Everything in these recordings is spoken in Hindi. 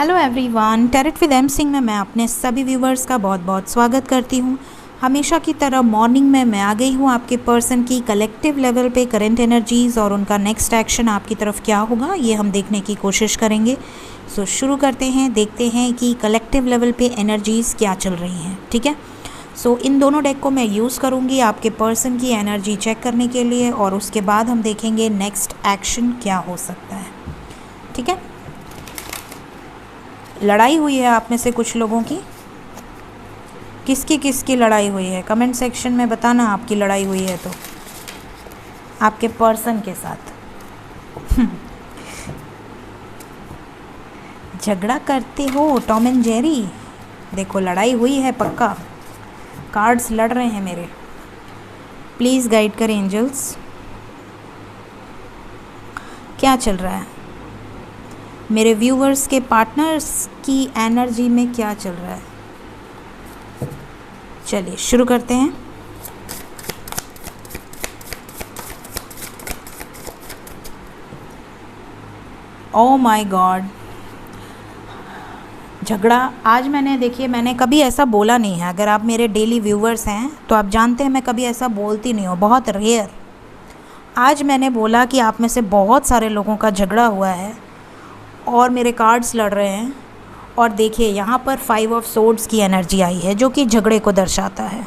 Hello everyone, tarot with M Singh में मैं अपने सभी व्यूवर्स का बहुत बहुत स्वागत करती हूँ। हमेशा की तरह मॉर्निंग में मैं आ गई हूँ आपके पर्सन की कलेक्टिव लेवल पे करंट एनर्जीज़ और उनका नेक्स्ट एक्शन आपकी तरफ क्या होगा ये हम देखने की कोशिश करेंगे। सो शुरू करते हैं, देखते हैं कि कलेक्टिव लेवल पे एनर्जीज़ क्या चल रही हैं। ठीक है, सो इन दोनों डेक को मैं यूज़ करूँगी आपके पर्सन की एनर्जी चेक करने के लिए और उसके बाद हम देखेंगे नेक्स्ट एक्शन क्या हो सकता है। ठीक है, लड़ाई हुई है आप में से कुछ लोगों की, किसकी लड़ाई हुई है कमेंट सेक्शन में बताना। आपकी लड़ाई हुई है तो आपके पर्सन के साथ झगड़ा करते हो टॉम एंड जेरी। देखो लड़ाई हुई है पक्का, कार्ड्स लड़ रहे हैं मेरे। प्लीज़ गाइड करें एंजल्स, क्या चल रहा है मेरे व्यूवर्स के पार्टनर्स की एनर्जी में, क्या चल रहा है। चलिए शुरू करते हैं। ओह माय गॉड, झगड़ा आज मैंने कभी ऐसा बोला नहीं है। अगर आप मेरे डेली व्यूवर्स हैं तो आप जानते हैं मैं कभी ऐसा बोलती नहीं हूँ, बहुत रेयर। आज मैंने बोला कि आप में से बहुत सारे लोगों का झगड़ा हुआ है और मेरे कार्ड्स लड़ रहे हैं। और देखिए यहाँ पर 5 ऑफ सोर्ड्स की एनर्जी आई है जो कि झगड़े को दर्शाता है।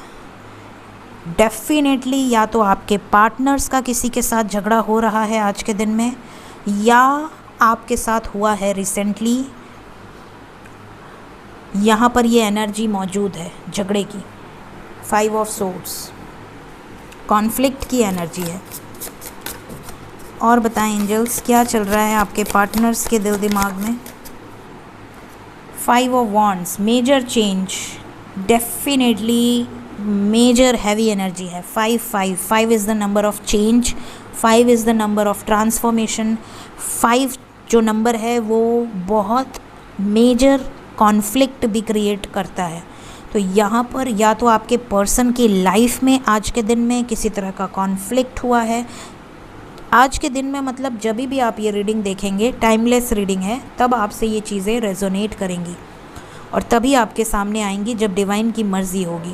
डेफिनेटली या तो आपके पार्टनर्स का किसी के साथ झगड़ा हो रहा है आज के दिन में, या आपके साथ हुआ है रिसेंटली। यहाँ पर ये एनर्जी मौजूद है झगड़े की। 5 ऑफ सोर्ड्स कॉन्फ्लिक्ट की एनर्जी है। और बताएं एंजल्स क्या चल रहा है आपके पार्टनर्स के दिल दिमाग में। 5 of wands, major change, definitely major heavy energy है। 5 is the number of change, 5 is the number of transformation. 5 जो नंबर है वो बहुत मेजर कॉन्फ्लिक्ट भी क्रिएट करता है। तो यहाँ पर या तो आपके पर्सन की लाइफ में आज के दिन में किसी तरह का कॉन्फ्लिक्ट हुआ है। आज के दिन में मतलब जब भी आप ये रीडिंग देखेंगे, टाइमलेस रीडिंग है, तब आपसे ये चीज़ें रेजोनेट करेंगी और तभी आपके सामने आएंगी जब डिवाइन की मर्ज़ी होगी।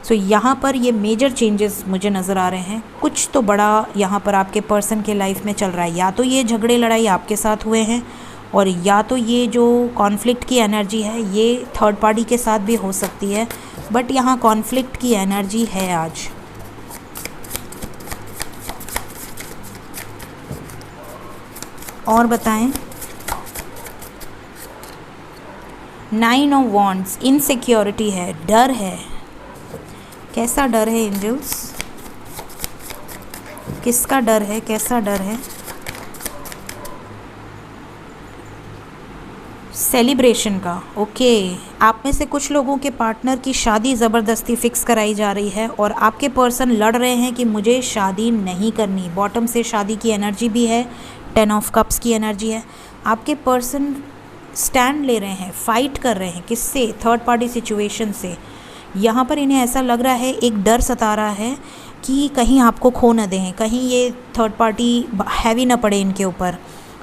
सो यहाँ पर ये मेजर चेंजेस मुझे नज़र आ रहे हैं। कुछ तो बड़ा यहाँ पर आपके पर्सन के लाइफ में चल रहा है। या तो ये झगड़े लड़ाई आपके साथ हुए हैं और या तो ये जो कॉन्फ्लिक्ट की एनर्जी है ये थर्ड पार्टी के साथ भी हो सकती है, बट यहाँ कॉन्फ्लिक्ट की एनर्जी है आज। और बताएं। 9 ऑफ वॉन्ड्स, इनसिक्योरिटी है, डर है। कैसा डर है एंजल्स, किसका डर है, कैसा डर है। सेलिब्रेशन का। ओके, आप में से कुछ लोगों के पार्टनर की शादी ज़बरदस्ती फिक्स कराई जा रही है और आपके पर्सन लड़ रहे हैं कि मुझे शादी नहीं करनी। बॉटम से शादी की एनर्जी भी है, 10 ऑफ कप्स की एनर्जी है। आपके पर्सन स्टैंड ले रहे हैं, फाइट कर रहे हैं किससे, थर्ड पार्टी सिचुएशन से। यहाँ पर इन्हें ऐसा लग रहा है, एक डर सता रहा है कि कहीं आपको खो न दें, कहीं ये थर्ड पार्टी हैवी ना पड़े इनके ऊपर।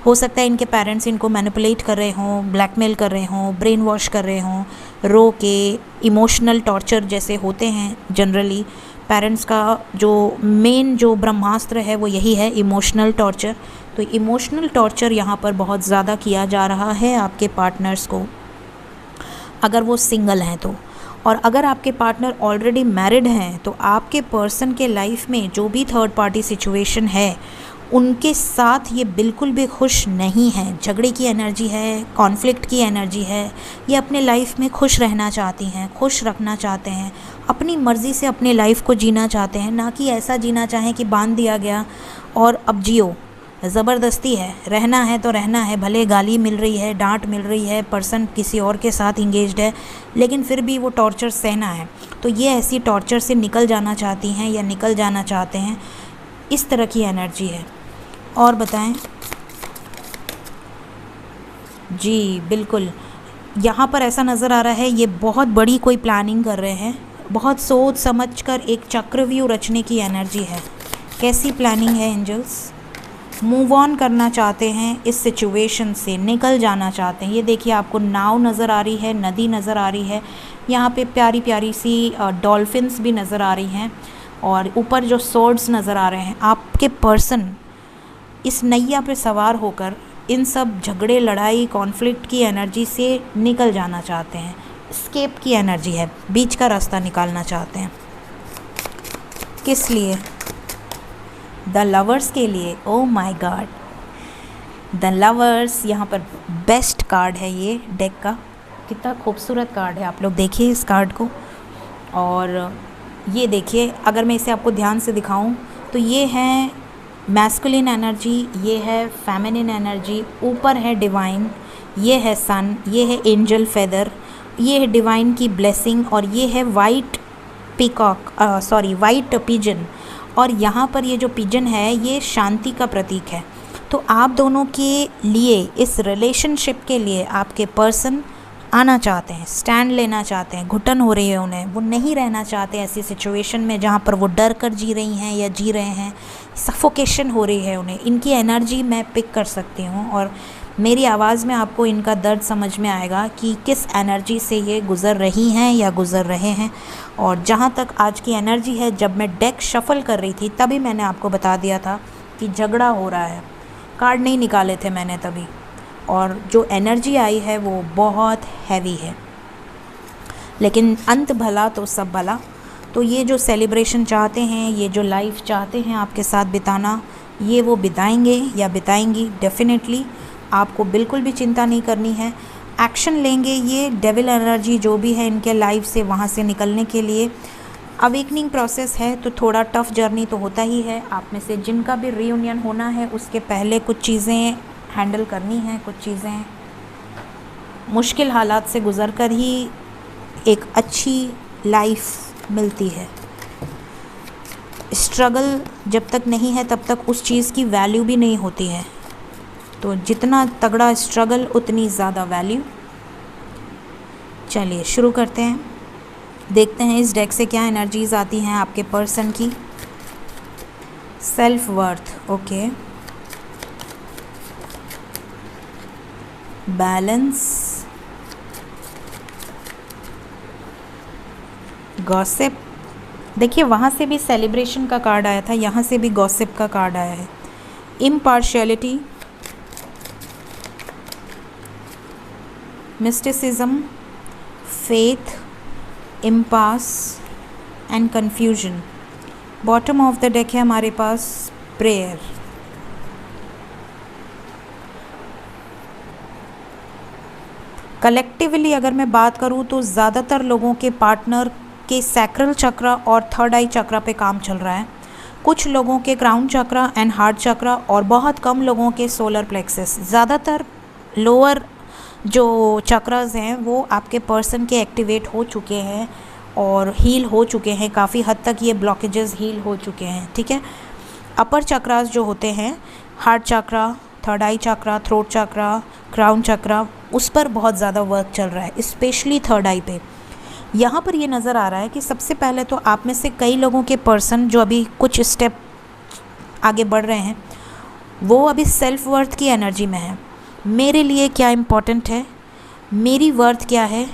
हो सकता है इनके पेरेंट्स इनको मैनिपुलेट कर रहे हों, ब्लैकमेल कर रहे हों, ब्रेन वॉश कर रहे हों, रो के इमोशनल टॉर्चर जैसे होते हैं जनरली। पेरेंट्स का जो मेन जो ब्रह्मास्त्र है वो यही है, इमोशनल टॉर्चर। तो इमोशनल टॉर्चर यहाँ पर बहुत ज़्यादा किया जा रहा है आपके पार्टनर्स को, अगर वो सिंगल हैं तो। और अगर आपके पार्टनर ऑलरेडी मैरिड हैं तो आपके पर्सन के लाइफ में जो भी थर्ड पार्टी सिचुएशन है उनके साथ ये बिल्कुल भी खुश नहीं है। झगड़े की एनर्जी है, कॉन्फ्लिक्ट की एनर्जी है। ये अपने लाइफ में खुश रहना चाहती हैं, खुश रखना चाहते हैं, अपनी मर्ज़ी से अपने लाइफ को जीना चाहते हैं, ना कि ऐसा जीना चाहें कि बांध दिया गया और अब जियो। ज़बरदस्ती है, रहना है तो रहना है, भले गाली मिल रही है, डांट मिल रही है, पर्सन किसी और के साथ इंगेज्ड है, लेकिन फिर भी वो टॉर्चर सहना है। तो ये ऐसी टॉर्चर से निकल जाना चाहती हैं या निकल जाना चाहते हैं, इस तरह की एनर्जी है। और बताएं जी, बिल्कुल यहाँ पर ऐसा नज़र आ रहा है ये बहुत बड़ी कोई प्लानिंग कर रहे हैं, बहुत सोच समझ कर एक चक्रव्यूह रचने की एनर्जी है। कैसी प्लानिंग है एंजल्स, मूव ऑन करना चाहते हैं, इस सिचुएशन से निकल जाना चाहते हैं। ये देखिए आपको नाव नज़र आ रही है, नदी नज़र आ रही है, यहाँ पे प्यारी प्यारी सी डॉल्फिन्स भी नज़र आ रही हैं और ऊपर जो स्वॉर्ड्स नज़र आ रहे हैं। आपके पर्सन इस नैया पे सवार होकर इन सब झगड़े, लड़ाई, कॉन्फ्लिक्ट की एनर्जी से निकल जाना चाहते हैं। एस्केप की एनर्जी है, बीच का रास्ता निकालना चाहते हैं। किस लिए? द लवर्स के लिए। Oh my God, the lovers यहाँ पर बेस्ट कार्ड है ये डेक का। कितना खूबसूरत कार्ड है, आप लोग देखिए इस कार्ड को। और ये देखिए, अगर मैं इसे आपको ध्यान से दिखाऊं तो ये है मैस्कुलिन एनर्जी, ये है फेमिनिन एनर्जी, ऊपर है डिवाइन, ये है सन, ये है एंजल फेदर, ये है डिवाइन की ब्लेसिंग, और ये है वाइट पीकॉक, वाइट पिजन। और यहाँ पर ये जो पिजन है ये शांति का प्रतीक है। तो आप दोनों के लिए, इस रिलेशनशिप के लिए आपके पर्सन आना चाहते हैं, स्टैंड लेना चाहते हैं। घुटन हो रही है उन्हें, वो नहीं रहना चाहते ऐसी सिचुएशन में जहाँ पर वो डर कर जी रही हैं या जी रहे हैं। सफोकेशन हो रही है उन्हें। इनकी एनर्जी मैं पिक कर सकती हूँ और मेरी आवाज़ में आपको इनका दर्द समझ में आएगा कि किस एनर्जी से ये गुज़र रही हैं या गुज़र रहे हैं। और जहाँ तक आज की एनर्जी है, जब मैं डेक शफल कर रही थी तभी मैंने आपको बता दिया था कि झगड़ा हो रहा है। कार्ड नहीं निकाले थे मैंने तभी, और जो एनर्जी आई है वो बहुत हैवी है। लेकिन अंत भला तो सब भला। तो ये जो सेलिब्रेशन चाहते हैं, ये जो लाइफ चाहते हैं आपके साथ बिताना, ये वो बिताएंगे या बिताएंगी डेफिनेटली। आपको बिल्कुल भी चिंता नहीं करनी है, एक्शन लेंगे। ये डेविल एनर्जी जो भी है इनके लाइफ से, वहाँ से निकलने के लिए अवेकनिंग प्रोसेस है, तो थोड़ा टफ जर्नी तो होता ही है। आप में से जिनका भी रीयूनियन होना है उसके पहले कुछ चीज़ें हैंडल करनी है, कुछ चीज़ें मुश्किल हालात से गुज़र कर ही एक अच्छी लाइफ मिलती है। स्ट्रगल जब तक नहीं है तब तक उस चीज़ की वैल्यू भी नहीं होती है। तो जितना तगड़ा स्ट्रगल उतनी ज़्यादा वैल्यू। चलिए शुरू करते हैं, देखते हैं इस डेक से क्या एनर्जीज़ आती हैं आपके पर्सन की। Self worth, okay, balance, gossip. देखिए वहाँ से भी सेलिब्रेशन का कार्ड आया था, यहाँ से भी गॉसिप का कार्ड आया है। Impartiality, mysticism, faith, impasse and confusion. Bottom of the deck है हमारे पास प्रेयर। कलेक्टिवली अगर मैं बात करूँ तो ज़्यादातर लोगों के पार्टनर के सैक्रल चक्र और थर्ड आई चक्र पे काम चल रहा है। कुछ लोगों के क्राउन चक्र एंड हार्ट चक्र, और बहुत कम लोगों के सोलर प्लेक्सस। ज़्यादातर लोअर जो चक्रस हैं वो आपके पर्सन के एक्टिवेट हो चुके हैं और हील हो चुके हैं। काफ़ी हद तक ये ब्लॉकेजेस हील हो चुके हैं, ठीक है। अपर चक्रास जो होते हैं, हार्ट चक्र, थर्ड आई चक्र, थ्रोट चक्र, क्राउन चक्र, उस पर बहुत ज़्यादा वर्क चल रहा है, स्पेशली थर्ड आई पे। यहाँ पर ये नज़र आ रहा है कि सबसे पहले तो आप में से कई लोगों के पर्सन जो अभी कुछ स्टेप आगे बढ़ रहे हैं वो अभी सेल्फ वर्थ की एनर्जी में है। मेरे लिए क्या इम्पोर्टेंट है, मेरी वर्थ क्या है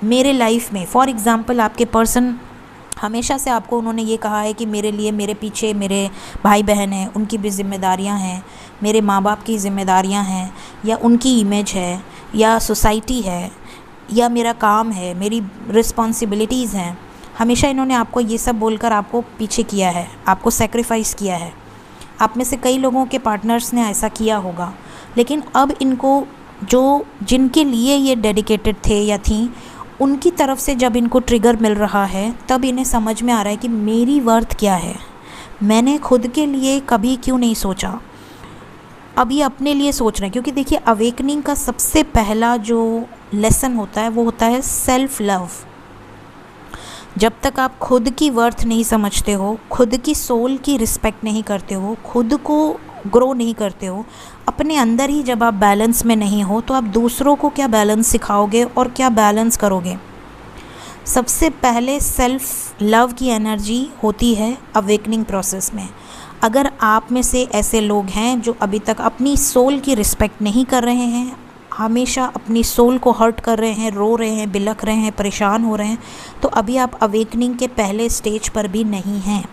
मेरे लाइफ में। फॉर एग्ज़ाम्पल आपके पर्सन हमेशा से आपको उन्होंने ये कहा है कि मेरे लिए, मेरे पीछे मेरे भाई बहन हैं, उनकी भी जिम्मेदारियां हैं, मेरे माँ बाप की जिम्मेदारियां हैं, या उनकी इमेज है, या सोसाइटी है, या मेरा काम है, मेरी रिस्पॉन्सिबिलिटीज़ हैं। हमेशा इन्होंने आपको ये सब बोलकर आपको पीछे किया है, आपको सेक्रीफाइस किया है। आप में से कई लोगों के पार्टनर्स ने ऐसा किया होगा, लेकिन अब इनको जो जिनके लिए ये डेडिकेटेड थे या थी, उनकी तरफ से जब इनको ट्रिगर मिल रहा है तब इन्हें समझ में आ रहा है कि मेरी वर्थ क्या है, मैंने खुद के लिए कभी क्यों नहीं सोचा, अभी अपने लिए सोच रहे हैं। क्योंकि देखिए अवेकनिंग का सबसे पहला जो लेसन होता है वो होता है सेल्फ लव। जब तक आप खुद की वर्थ नहीं समझते हो, खुद की सोल की रिस्पेक्ट नहीं करते हो, खुद को ग्रो नहीं करते हो, अपने अंदर ही जब आप बैलेंस में नहीं हो, तो आप दूसरों को क्या बैलेंस सिखाओगे और क्या बैलेंस करोगे। सबसे पहले सेल्फ लव की एनर्जी होती है अवेकनिंग प्रोसेस में। अगर आप में से ऐसे लोग हैं जो अभी तक अपनी सोल की रिस्पेक्ट नहीं कर रहे हैं, हमेशा अपनी सोल को हर्ट कर रहे हैं, रो रहे हैं, बिलख रहे हैं, परेशान हो रहे हैं, तो अभी आप अवेकनिंग के पहले स्टेज पर भी नहीं हैं।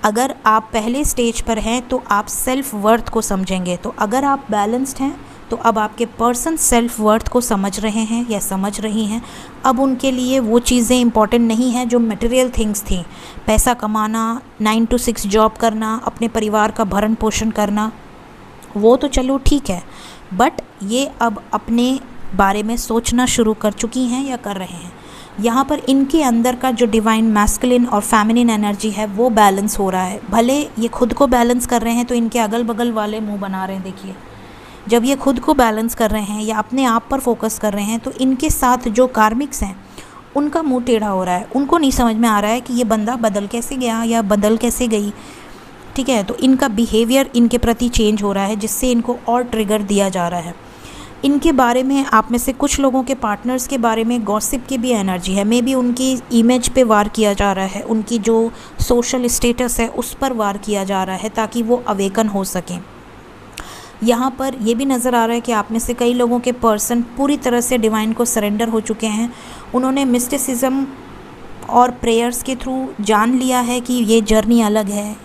अगर आप पहले स्टेज पर हैं तो आप सेल्फ वर्थ को समझेंगे। तो अगर आप बैलेंस्ड हैं तो अब आपके पर्सन सेल्फ वर्थ को समझ रहे हैं या समझ रही हैं। अब उनके लिए वो चीज़ें इंपॉर्टेंट नहीं हैं जो मटेरियल थिंग्स थी। पैसा कमाना, 9 to 6 जॉब करना, अपने परिवार का भरण पोषण करना, वो तो चलो ठीक है, बट ये अब अपने बारे में सोचना शुरू कर चुकी हैं या कर रहे हैं। यहाँ पर इनके अंदर का जो डिवाइन मैस्कुलिन और फेमिनिन एनर्जी है वो बैलेंस हो रहा है। भले ये खुद को बैलेंस कर रहे हैं तो इनके अगल बगल वाले मुंह बना रहे हैं। देखिए, जब ये खुद को बैलेंस कर रहे हैं या अपने आप पर फोकस कर रहे हैं तो इनके साथ जो कार्मिक्स हैं उनका मुंह टेढ़ा हो रहा है। उनको नहीं समझ में आ रहा है कि ये बंदा बदल कैसे गया या बदल कैसे गई। ठीक है, तो इनका बिहेवियर इनके प्रति चेंज हो रहा है जिससे इनको और ट्रिगर दिया जा रहा है। इनके बारे में आप में से कुछ लोगों के पार्टनर्स के बारे में गॉसिप की भी एनर्जी है। मे बी उनकी इमेज पे वार किया जा रहा है, उनकी जो सोशल स्टेटस है उस पर वार किया जा रहा है ताकि वो अवेकन हो सकें। यहाँ पर ये भी नज़र आ रहा है कि आप में से कई लोगों के पर्सन पूरी तरह से डिवाइन को सरेंडर हो चुके हैं। उन्होंने मिस्टिसिज्म और प्रेयर्स के थ्रू जान लिया है कि ये जर्नी अलग है,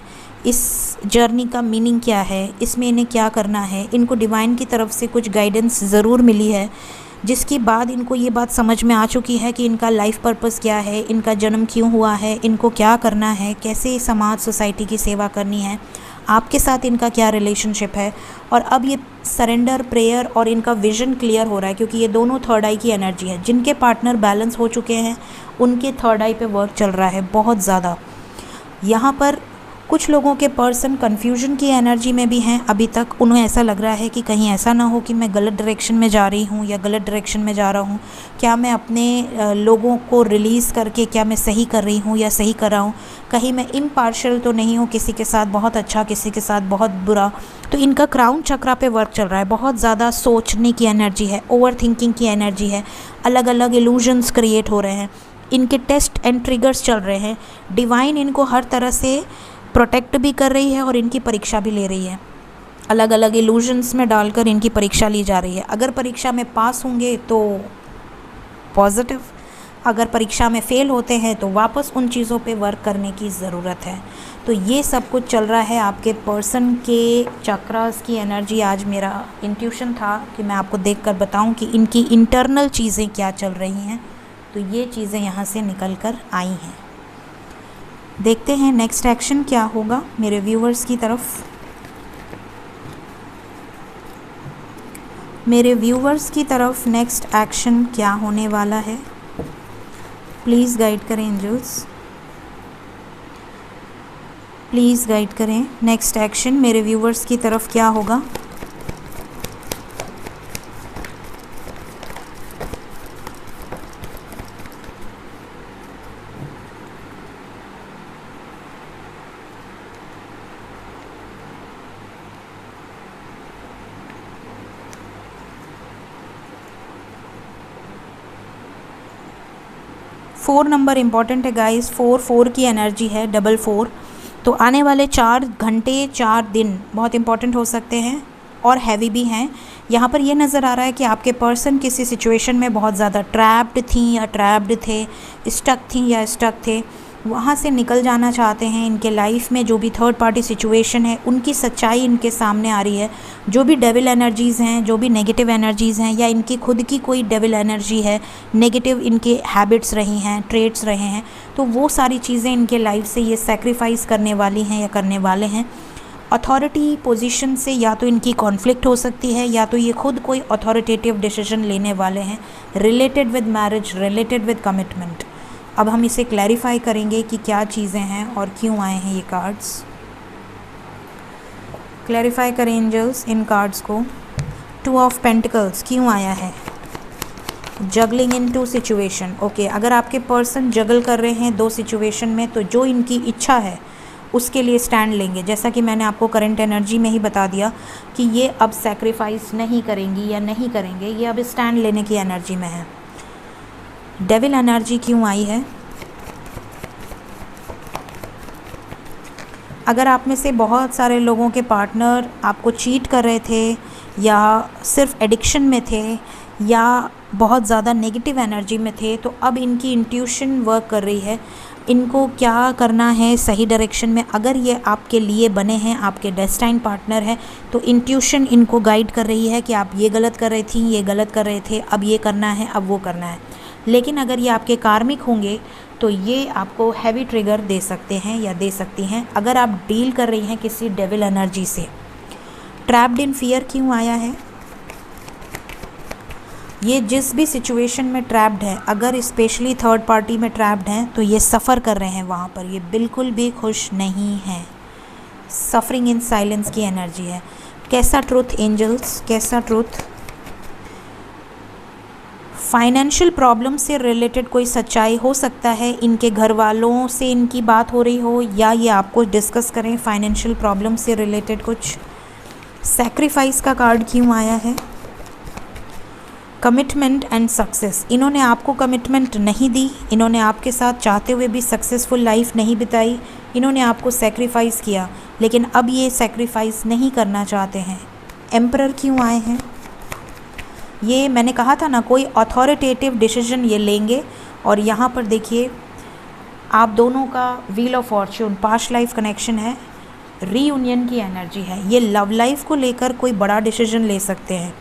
इस जर्नी का मीनिंग क्या है, इसमें इन्हें क्या करना है। इनको डिवाइन की तरफ से कुछ गाइडेंस ज़रूर मिली है, जिसके बाद इनको ये बात समझ में आ चुकी है कि इनका लाइफ पर्पस क्या है, इनका जन्म क्यों हुआ है, इनको क्या करना है, कैसे समाज सोसाइटी की सेवा करनी है, आपके साथ इनका क्या रिलेशनशिप है। और अब ये सरेंडर, प्रेयर और इनका विज़न क्लियर हो रहा है क्योंकि ये दोनों थर्ड आई की एनर्जी है। जिनके पार्टनर बैलेंस हो चुके हैं उनके थर्ड आई पे वर्क चल रहा है बहुत ज़्यादा। यहाँ पर कुछ लोगों के पर्सन कन्फ्यूजन की एनर्जी में भी हैं। अभी तक उन्हें ऐसा लग रहा है कि कहीं ऐसा ना हो कि मैं गलत डायरेक्शन में जा रही हूँ या गलत डायरेक्शन में जा रहा हूँ। क्या मैं अपने लोगों को रिलीज़ करके क्या मैं सही कर रही हूँ या सही कर रहा हूँ, कहीं मैं इम्पार्शियल तो नहीं हूँ, किसी के साथ बहुत अच्छा, किसी के साथ बहुत बुरा। तो इनका क्राउन चक्रा पे वर्क चल रहा है। बहुत ज़्यादा सोचने की एनर्जी है, ओवर थिंकिंग की एनर्जी है, अलग अलग इल्यूजन्स क्रिएट हो रहे हैं, इनके टेस्ट एंड ट्रिगर्स चल रहे हैं। डिवाइन इनको हर तरह से प्रोटेक्ट भी कर रही है और इनकी परीक्षा भी ले रही है। अलग अलग इल्यूजन्स में डालकर इनकी परीक्षा ली जा रही है। अगर परीक्षा में पास होंगे तो पॉजिटिव, अगर परीक्षा में फ़ेल होते हैं तो वापस उन चीज़ों पे वर्क करने की ज़रूरत है। तो ये सब कुछ चल रहा है आपके पर्सन के चक्रास की एनर्जी। आज मेरा इंट्यूशन था कि मैं आपको देखकर बताऊं कि इनकी इंटरनल चीज़ें क्या चल रही हैं। तो ये चीज़ें यहाँ से निकल कर आई हैं। देखते हैं नेक्स्ट एक्शन क्या होगा मेरे व्यूअर्स की तरफ। मेरे व्यूअर्स की तरफ नेक्स्ट एक्शन क्या होने वाला है, प्लीज़ गाइड करें एंजल्स, प्लीज़ गाइड करें। नेक्स्ट एक्शन मेरे व्यूअर्स की तरफ क्या होगा। फोर नंबर इम्पॉर्टेंट है गाइस। 4 की एनर्जी है, 4। तो आने वाले 4 घंटे 4 दिन बहुत इम्पॉर्टेंट हो सकते हैं और हैवी भी हैं। यहाँ पर ये नज़र आ रहा है कि आपके पर्सन किसी सिचुएशन में बहुत ज़्यादा ट्रैप्ड थी या ट्रैप्ड थे, स्टक थी या स्टक थे, वहाँ से निकल जाना चाहते हैं। इनके लाइफ में जो भी थर्ड पार्टी सिचुएशन है उनकी सच्चाई इनके सामने आ रही है। जो भी डेविल एनर्जीज़ हैं, जो भी नेगेटिव एनर्जीज़ हैं या इनकी खुद की कोई डेविल एनर्जी है, नेगेटिव इनके हैबिट्स रही हैं, ट्रेड्स रहे हैं, तो वो सारी चीज़ें इनके लाइफ से ये सेक्रीफाइस करने वाली हैं या करने वाले हैं। अथॉरिटी पोजीशन से या तो इनकी कॉन्फ्लिक्ट हो सकती है या तो ये खुद कोई अथॉरिटेटिव डिसीजन लेने वाले हैं related with marriage, related with commitment. अब हम इसे क्लैरिफाई करेंगे कि क्या चीज़ें हैं और क्यों आए हैं ये कार्ड्स। क्लैरिफाई करें एंजल्स इन कार्ड्स को। 2 ऑफ पेंटिकल्स क्यों आया है। जगलिंग इन 2 सिचुएशन। ओके, अगर आपके पर्सन जगल कर रहे हैं 2 सिचुएशन में तो जो इनकी इच्छा है उसके लिए स्टैंड लेंगे। जैसा कि मैंने आपको करंट एनर्जी में ही बता दिया कि ये अब सैक्रिफाइस नहीं करेंगी या नहीं करेंगे, ये अब स्टैंड लेने की एनर्जी में है। डेविल एनर्जी क्यों आई है। अगर आप में से बहुत सारे लोगों के पार्टनर आपको चीट कर रहे थे या सिर्फ एडिक्शन में थे या बहुत ज़्यादा नेगेटिव एनर्जी में थे, तो अब इनकी इंट्यूशन वर्क कर रही है। इनको क्या करना है सही डायरेक्शन में, अगर ये आपके लिए बने हैं, आपके डेस्टाइन पार्टनर है, तो इंट्यूशन इनको गाइड कर रही है कि आप ये गलत कर रही थी, ये गलत कर रहे थे, अब ये करना है, अब वो करना है। लेकिन अगर ये आपके कार्मिक होंगे तो ये आपको हैवी ट्रिगर दे सकते हैं या दे सकती हैं अगर आप डील कर रही हैं किसी डेविल एनर्जी से। ट्रैप्ड इन फियर क्यों आया है? ये जिस भी सिचुएशन में ट्रैप्ड है, अगर स्पेशली थर्ड पार्टी में ट्रैप्ड हैं, तो ये सफ़र कर रहे हैं वहाँ पर, ये बिल्कुल भी खुश नहीं हैं। सफरिंग इन साइलेंस की एनर्जी है। कैसा ट्रुथ एंजल्स, कैसा ट्रुथ? फाइनेंशियल प्रॉब्लम से रिलेटेड कोई सच्चाई हो सकता है, इनके घर वालों से इनकी बात हो रही हो या ये आपको डिस्कस करें फाइनेंशियल प्रॉब्लम से रिलेटेड कुछ। सैक्रिफाइस का कार्ड क्यों आया है? Commitment and success. इन्होंने आपको कमिटमेंट नहीं दी, इन्होंने आपके साथ चाहते हुए भी सक्सेसफुल लाइफ नहीं बिताई, इन्होंने आपको सैक्रिफाइस किया, लेकिन अब ये सैक्रिफाइस नहीं करना चाहते हैं। एम्परर क्यों आए हैं? ये मैंने कहा था ना, कोई अथॉरिटेटिव डिसीजन ये लेंगे। और यहाँ पर देखिए आप दोनों का wheel of Fortune, past life connection है, रीयूनियन की एनर्जी है। ये लव लाइफ को लेकर कोई बड़ा डिसीजन ले सकते हैं।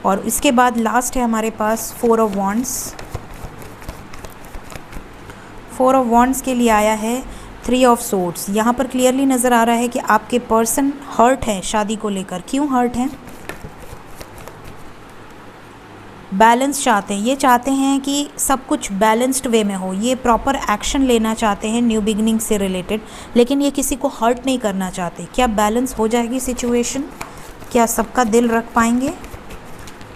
और इसके बाद लास्ट है हमारे पास 4 ऑफ वॉन्ड्स। 4 ऑफ वॉन्ड्स के लिए आया है 3 ऑफ सोर्ड्स। यहाँ पर क्लियरली नज़र आ रहा है कि आपके पर्सन हर्ट है शादी को लेकर। क्यों हर्ट हैं? बैलेंस चाहते हैं। ये चाहते हैं कि सब कुछ बैलेंस्ड वे में हो, ये प्रॉपर एक्शन लेना चाहते हैं न्यू बिगनिंग से रिलेटेड, लेकिन ये किसी को हर्ट नहीं करना चाहते। क्या बैलेंस हो जाएगी सिचुएशन? क्या सबका दिल रख पाएंगे?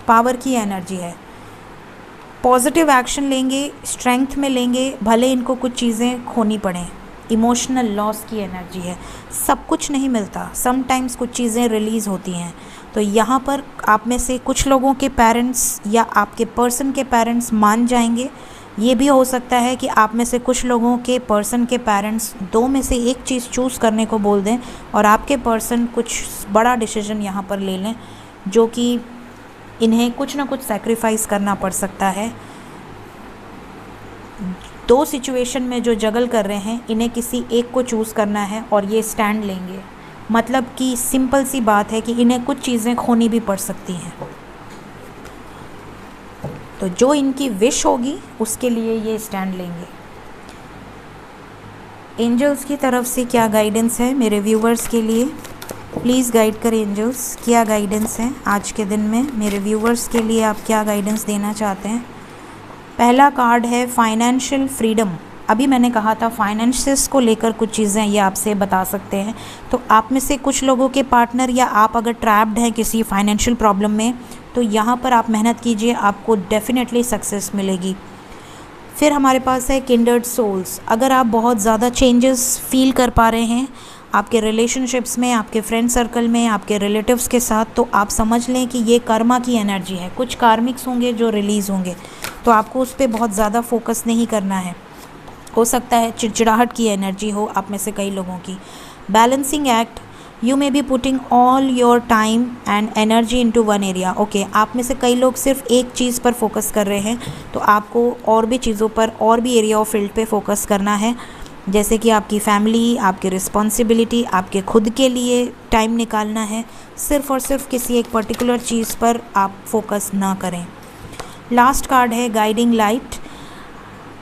पावर की एनर्जी है। पॉजिटिव एक्शन लेंगे, स्ट्रेंथ में लेंगे, भले इनको कुछ चीज़ें खोनी पड़ें। इमोशनल लॉस की एनर्जी है। सब कुछ नहीं मिलता, समटाइम्स कुछ चीज़ें रिलीज़ होती हैं। तो यहाँ पर आप में से कुछ लोगों के पेरेंट्स या आपके पर्सन के पेरेंट्स मान जाएंगे। ये भी हो सकता है कि आप में से कुछ लोगों के पर्सन के पेरेंट्स 2 में से एक चीज़ चूज़ करने को बोल दें और आपके पर्सन कुछ बड़ा डिसीजन यहाँ पर ले लें, जो कि इन्हें कुछ ना कुछ सैक्रिफाइस करना पड़ सकता है। 2 सिचुएशन में जो जगल कर रहे हैं, इन्हें किसी एक को चूज़ करना है और ये स्टैंड लेंगे। मतलब कि सिंपल सी बात है कि इन्हें कुछ चीज़ें खोनी भी पड़ सकती हैं। तो जो इनकी विश होगी उसके लिए ये स्टैंड लेंगे। एंजल्स की तरफ से क्या गाइडेंस है मेरे व्यूवर्स के लिए? प्लीज़ गाइड करें एंजल्स, क्या गाइडेंस है आज के दिन में मेरे व्यूवर्स के लिए? आप क्या गाइडेंस देना चाहते हैं? पहला कार्ड है फाइनेंशियल फ्रीडम। अभी मैंने कहा था फाइनेंसेस को लेकर कुछ चीज़ें ये आपसे बता सकते हैं। तो आप में से कुछ लोगों के पार्टनर या आप अगर ट्रैप्ड हैं किसी फाइनेंशियल प्रॉब्लम में, तो यहाँ पर आप मेहनत कीजिए, आपको डेफिनेटली सक्सेस मिलेगी। फिर हमारे पास है किंडर्ड सोल्स। अगर आप बहुत ज़्यादा चेंजेस फील कर पा रहे हैं आपके रिलेशनशिप्स में, आपके फ्रेंड सर्कल में, आपके रिलेटिव्स के साथ, तो आप समझ लें कि ये कर्मा की एनर्जी है। कुछ कार्मिक्स होंगे जो रिलीज़ होंगे, तो आपको उस पर बहुत ज़्यादा फोकस नहीं करना है। हो सकता है चिड़चिड़ाहट की एनर्जी हो आप में से कई लोगों की। Balancing act, you may be putting all your time and energy into one area. Okay, आप में से कई लोग सिर्फ एक चीज़ पर फोकस कर रहे हैं, तो आपको और भी चीज़ों पर, और भी एरिया ऑफ फील्ड पे फोकस करना है, जैसे कि आपकी फैमिली, आपकी रिस्पॉन्सिबिलिटी, आपके खुद के लिए टाइम निकालना है। सिर्फ और सिर्फ किसी एक पर्टिकुलर चीज़ पर आप फोकस ना करें। लास्ट कार्ड है guiding light.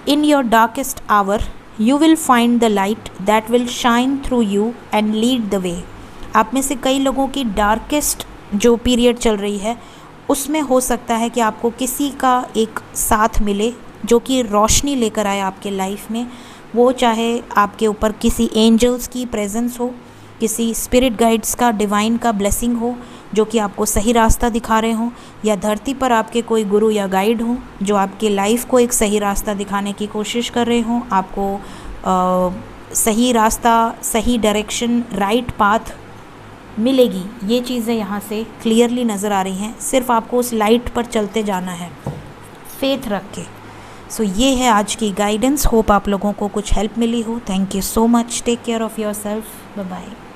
In your darkest hour, you will find the light that will shine through you and lead the way. आप में से कई लोगों की डार्केस्ट जो पीरियड चल रही है, उसमें हो सकता है कि आपको किसी का एक साथ मिले जो कि रोशनी लेकर आए आपके लाइफ में। वो चाहे आपके ऊपर किसी एंजल्स की प्रेजेंस हो, किसी स्पिरिट गाइड्स का, डिवाइन का ब्लेसिंग हो जो कि आपको सही रास्ता दिखा रहे हों, या धरती पर आपके कोई गुरु या गाइड हो जो आपके लाइफ को एक सही रास्ता दिखाने की कोशिश कर रहे हों, आपको सही रास्ता, सही डायरेक्शन, राइट पाथ मिलेगी। ये चीज़ें यहाँ से क्लियरली नज़र आ रही हैं। सिर्फ आपको उस लाइट पर चलते जाना है, फेथ रख के। सो ये है आज की गाइडेंस। होप आप लोगों को कुछ हेल्प मिली हो। Thank you so much. Take care of yourself. Bye bye.